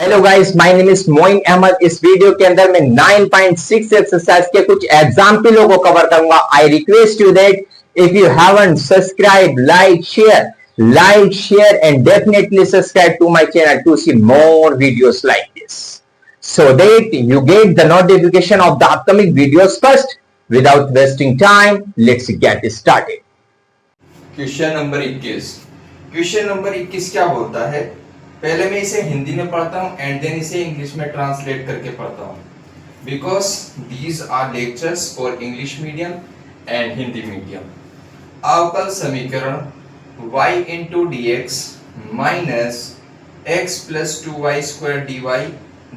Hello guys, my name is Moin Ahmad. इस video के अंदर मैं 9.6 एक्सरसाइज के कुछ एग्जाम्पलों को कवर करूंगा। I request you that if you haven't subscribe, like share and definitely subscribe to my channel to see more videos like this so that you get the notification of the upcoming videos first. Without wasting time, let's get started. Question number 21। Question number 21 क्या बोलता है? पहले मैं इसे हिंदी में पढ़ता हूँ and then इसे इंग्लिश में ट्रांसलेट करके पढ़ता हूँ, because these are lectures for English medium and Hindi medium. अवकल समीकरण y into d x minus x plus 2y square d y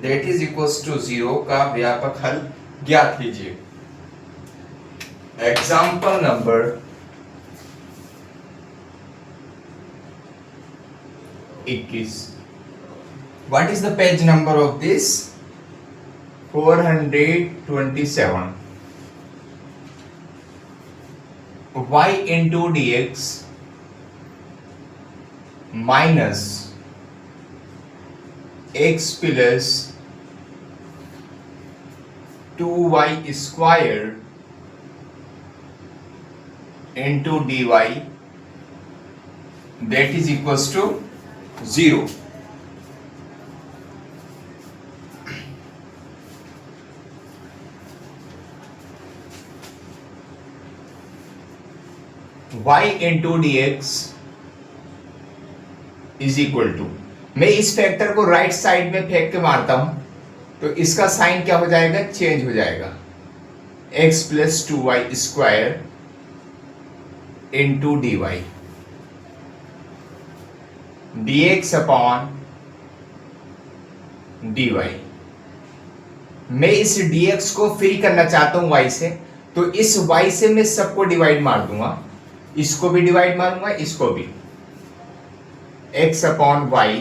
that is equals to 0 का व्यापक हल ज्ञात कीजिए। Example number 21। What is the page number of this? 427. Y into dx minus x plus 2y square into dy that is equals to 0। y into d x is equal to, मैं इस factor को right side में फेंक के मारता हूं तो इसका साइन क्या हो जाएगा? चेंज हो जाएगा। x plus 2y square into d y dx upon dy। मैं इस dx को फ्री करना चाहता हूं y से, तो इस y से मैं सबको डिवाइड मार दूंगा, इसको भी डिवाइड मारूंगा, इसको भी। x upon y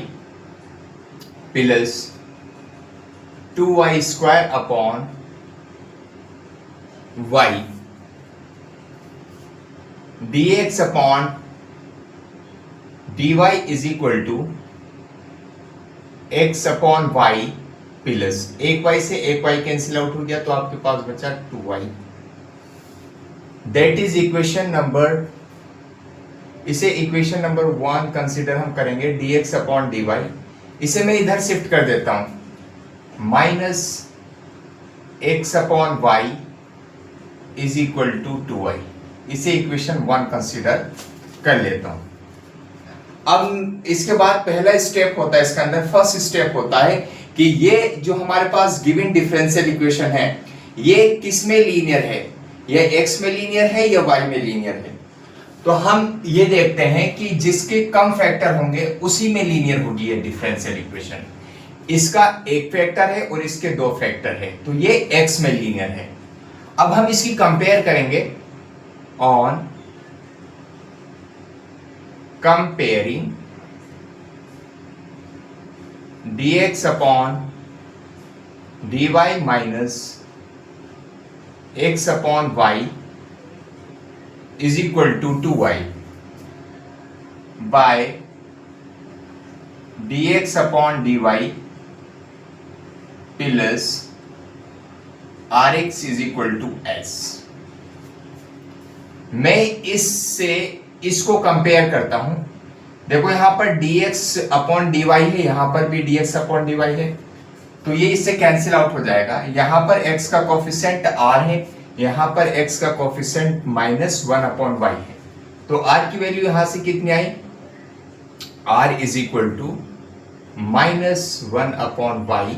plus 2y square upon y dx upon dy is equal to x upon y plus एक y से एक y कैंसिल आउट हो गया तो आपके पास बचा 2y। That is equation number, इसे इक्वेशन नंबर 1 कंसीडर हम करेंगे। dx अपॉन dy, इसे मैं इधर शिफ्ट कर देता हूं, minus x upon y is equal to 2y। इसे इक्वेशन 1 कंसीडर कर लेता हूं। अब इसके बाद पहला स्टेप होता है, इसके अंदर फर्स्ट स्टेप होता है कि ये जो हमारे पास गिवन डिफरेंशियल इक्वेशन है ये किस में लीनियर है? ये x में लीनियर है या y में लीनियर है? तो हम ये देखते हैं कि जिसके कम फैक्टर होंगे उसी में लीनियर होगी ये डिफरेंशियल इक्वेशन। इसका एक फैक्टर है और इसके दो फैक्टर है, तो ये x में लीनियर है। अब हम इसकी कंपेयर करेंगे on comparing dx upon dy minus x upon y is equal to 2y by dx upon dy plus rx is equal to s। मैं इससे इसको कंपेयर करता हूं। देखो यहां पर dx अपॉन dy है, यहां पर भी dx अपॉन dy है, तो ये इससे कैंसिल आउट हो जाएगा। यहां पर x का कोफिशिएंट r है, यहां पर x का कोफिशिएंट माइनस 1 अपॉन y है, तो r की वैल्यू यहां से कितनी आई? r is equal to minus 1 upon y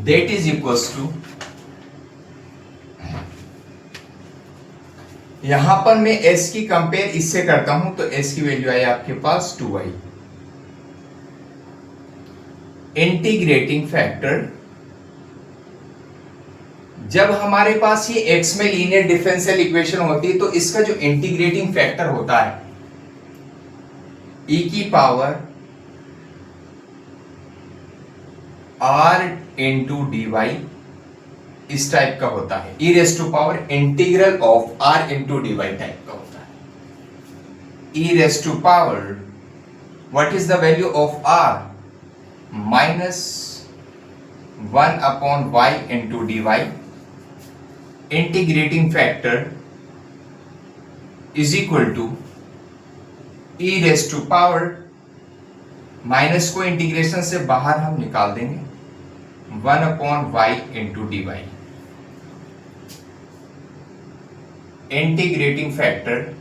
that is equals to, यहां पर मैं s की कंपेयर इससे करता हूं तो s की वैल्यू आई आपके पास 2y। इंटीग्रेटिंग फैक्टर, जब हमारे पास ये x में लीनियर डिफरेंशियल इक्वेशन होती है तो इसका जो इंटीग्रेटिंग फैक्टर होता है e की power r into d y इस टाइप का होता है, e raise to power integral of r into d y type का होता है। e raise to power, what is the value of r? Minus 1 upon y into d y, integrating factor is equal to e raise to power, minus को integration से बाहर हम निकाल देंगे, 1 upon y into d y, integrating factor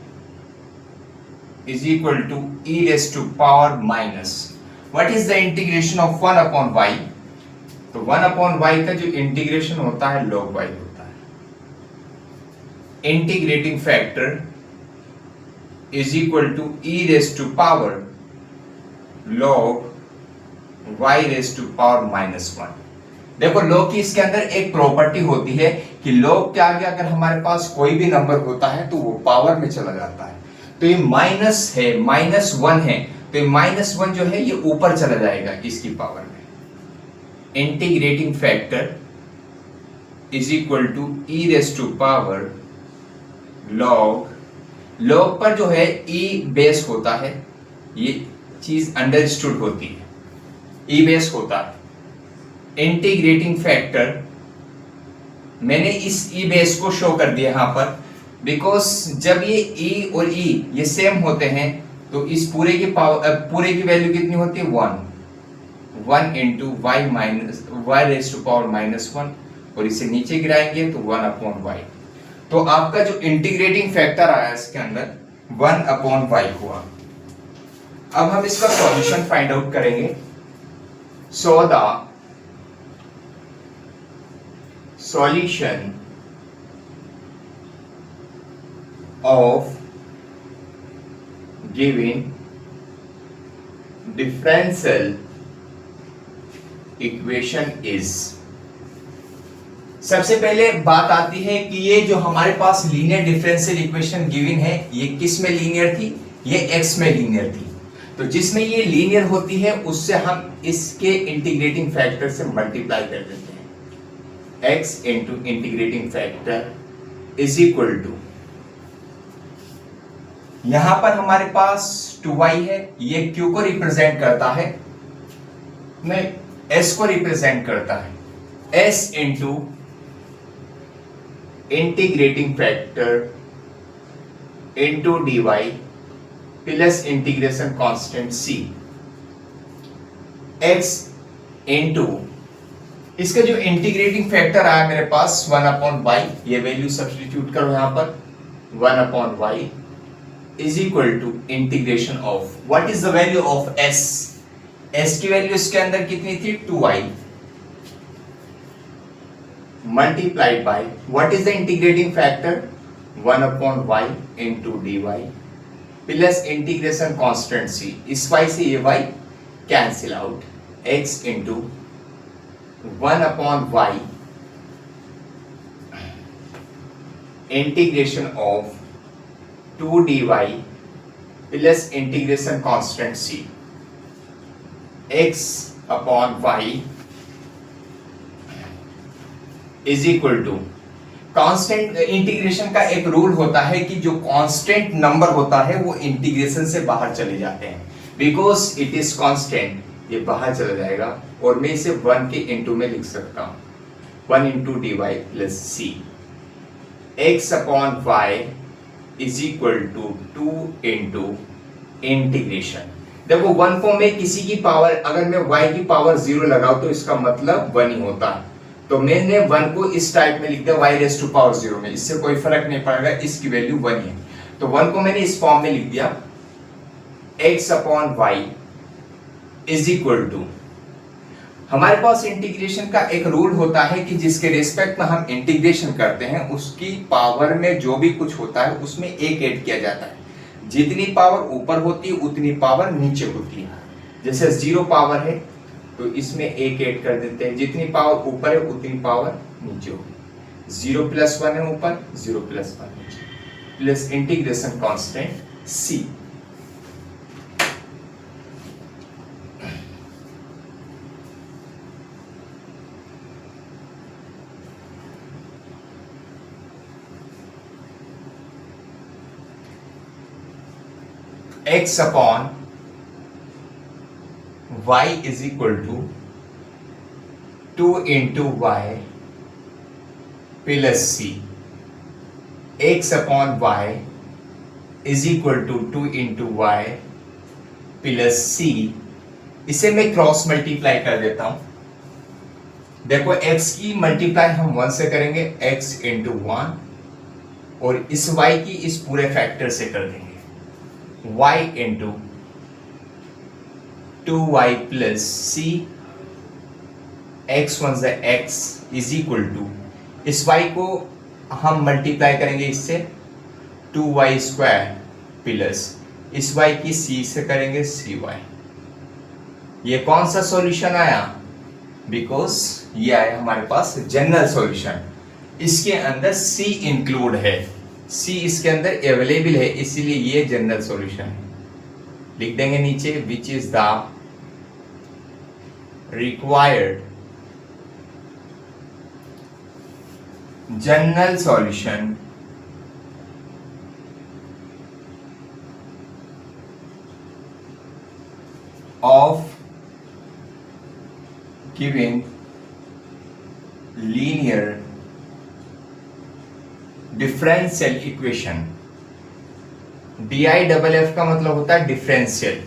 is equal to e raise to power minus, what is the integration of 1 upon y, तो 1 upon Y का जो integration होता है log वाई होता है, integrating factor is equal to e raise to power log y raise to power minus 1। देखो log की इसके अंदर एक प्रॉपर्टी होती है कि log के आगे अगर हमारे पास कोई भी नंबर होता है तो वो पावर में चला जाता है, तो ये माइनस है, -1 है, तो ये -1 जो है ये ऊपर चला जाएगा इसकी पावर में। Integrating factor is equal to e raise to power log पर जो है e बेस होता है, ये चीज अंडरस्टूड होती है, ई बेस होता है। इंटीग्रेटिंग फैक्टर मैंने इस ई बेस को शो कर दिया यहां पर, बिकॉज जब ये ई और ई ये सेम होते हैं तो इस पूरे की पावर, पूरे की वैल्यू कितनी होती है 1 into y minus y raise to power -1, और इसे नीचे गिराएंगे तो 1 अपॉन वाई, तो आपका जो इंटीग्रेटिंग फैक्टर आया इसके अंदर 1 अपॉन वाई हुआ। अब हम इसका सॉल्यूशन फाइंड आउट करेंगे। So the solution of given differential equation is, सबसे पहले बात आती है कि ये जो हमारे पास लीनियर डिफरेंशियल इक्वेशन गिवन है ये किस में लीनियर थी, ये एक्स में लीनियर थी, तो जिसमें ये लीनियर होती है उससे हम इसके इंटीग्रेटिंग फैक्टर से मल्टीप्लाई कर देते हैं, x into integrating factor is equal to, यहां पर हमारे पास 2y है, ये q को रिप्रेजेंट करता है, नहीं s को रिप्रेजेंट करता है, s into integrating factor into d y plus integration constant c, x into इसका जो इंटीग्रेटिंग फैक्टर आया मेरे पास 1 अपॉन वाई, ये वैल्यू सब्स्टिट्यूट करो यहां पर, 1 upon y is equal to integration of, what is the value of s, s की वैल्यू इसके अंदर कितनी थी 2y, multiplied by what is the integrating factor 1 upon y into dy plus integration constant c, इस y से ये y cancel out, x into 1 upon y integration of 2 dy plus integration constant c, x upon y is equal to, constant integration का एक rule होता है कि जो constant number होता है वो इंटीग्रेशन से बाहर चले जाते हैं, बिकॉज इट इज कांस्टेंट, ये बाहर चला जाएगा और मैं इसे 1 के इनटू में लिख सकता हूं, 1 into d y plus c, x upon y is equal to 2 into integration. देखो 1 को मैं किसी की पावर, अगर मैं y की पावर 0 लगाऊं तो इसका मतलब 1 ही होता है, तो मैंने 1 को इस टाइप में लिख दिया y रेस टू पावर 0 में, इससे कोई फर्क नहीं पड़ेगा, इसकी वैल्यू 1 है, तो 1 को मैंने इस फॉर्म में लिख दिया, x upon y is equal to, हमारे पास इंटीग्रेशन का एक रूल होता है कि जिसके रिस्पेक्ट में हम इंटीग्रेशन करते हैं उसकी पावर में जो भी कुछ होता है उसमें एक ऐड किया जाता है, जितनी पावर ऊपर होती है उतनी पावर नीचे होती है, जैसे 0 पावर है तो इसमें एक ऐड कर देते हैं, जितनी पावर ऊपर है उतनी पावर नीचे होगी, 0 प्लस 1 है ऊपर, 0 प्लस 1 नीचे, plus integration constant c, x upon y is equal to 2 into y plus c, x upon y is equal to 2 into y plus c. इसे मैं क्रॉस मल्टीप्लाई कर देता हूं। देखो x की मल्टीप्लाई हम 1 से करेंगे, x इंटू 1, और इस y की इस पूरे फैक्टर से कर देंगे, y into 2y plus c, x 1 से x इज इक्वल टू, इस y को हम मल्टीप्लाई करेंगे इससे 2y स्क्वायर प्लस इस y की c से करेंगे cy। ये कौन सा सॉल्यूशन आया? बिकॉज ये आया हमारे पास जनरल सॉल्यूशन। इसके अंदर c इंक्लूड है, c इसके अंदर अवेलेबल है, इसीलिए ये जनरल सॉल्यूशन है। लिख देंगे नीचे which is the required general solution of giving linear differential equation। DIFF का मतलब होता है डिफरेंशियल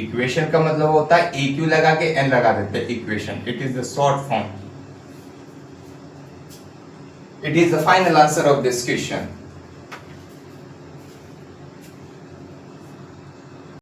इक्वेशन, का मतलब होता है EQ लगा के N लगा देते हैं equation. It is the short form. It is the final answer of this question.